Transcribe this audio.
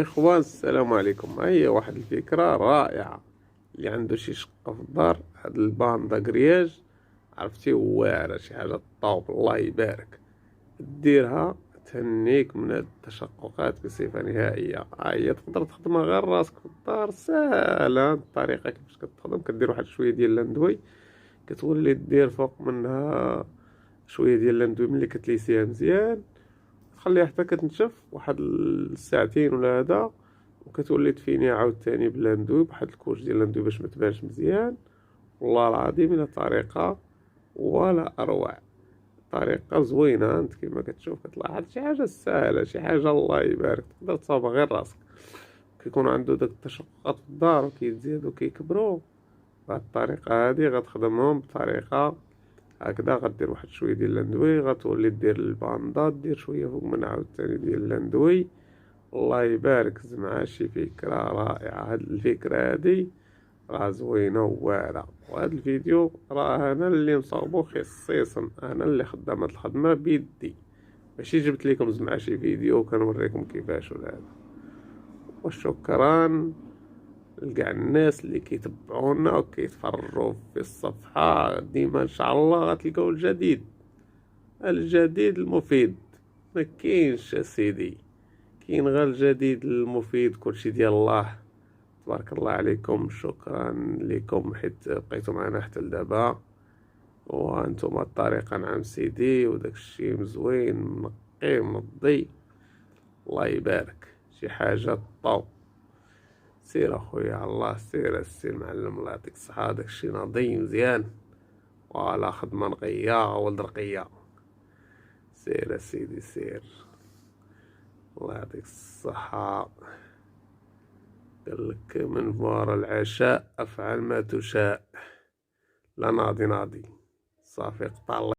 إخوان السلام عليكم. هي واحد الفكرة رائعة اللي عنده شي شقة في الدار. هاد الباندا كرياج عرفتي واعرة، شي حاجة طوب الله يبارك. ديرها تهنيك من هاد التشققات بصفة نهائية. هي تقدر تخدمها غير راسك في الدار، ساهلة الطريقة كيفاش كتخدم. كدير واحد شوية ديال الاندوي، كتولي دير فوق منها شوية ديال الاندوي. ملي كتليسيها مزيان تخليها حتى كتنشف واحد الساعتين ولا هذا، وكتولي تفينيها عاوتاني بلاندوي بواحد الكوش ديال اللاندوي باش متبانش مزيان. والله العظيم الا طريقة ولا اروع، طريقة زوينة. انت كيما كتشوف كتلاحظ شي حاجة ساهلة، شي حاجة الله يبارك تقدر تصاوبها غير راسك. كيكون عنده داك التشققات في الدار وكيتزادو كيكبرو، بهاد الطريقة هادي غتخدمهم بطريقة هكذا. غدير واحد شويه ديال الاندوي، غتولي دير الباندا، دير شويه فوق من عاوتاني ديال الاندوي. الله يبارك، زعما شي فكره رائعه. هاد الفكره هادي راه زوينه وواعره. وهاد الفيديو راه انا اللي مصاوبو خصيصا، انا اللي خدام هاد الخدمه بيدي، ماشي جبت لكم زعما شي فيديو كنوريكم كيفاش ولا هذا. وشكرا لكاع الناس اللي كيتبعونا وكيتفرجوا في الصفحة. ديما ان شاء الله غتلقاو الجديد، الجديد المفيد. ما كاينش سيدي، كاين غير الجديد المفيد. كلشي ديال الله. تبارك الله عليكم، شكرا لكم حيت بقيتوا معنا حتى لدابا. وانتم الطريقة نعم سيدي، وداك الشي مزوين منقي منضي. الله يبارك، شي حاجة طو. سير اخويا، الله سير السي المعلم، الله يعطيك الصحة. داكشي ناضي مزيان، ولا خدمة نقية ولد رقية. سير اسيدي سير، الله يعطيك الصحة. قالك من فوار العشاء افعل ما تشاء. لا ناضي ناضي صافي قطع الله.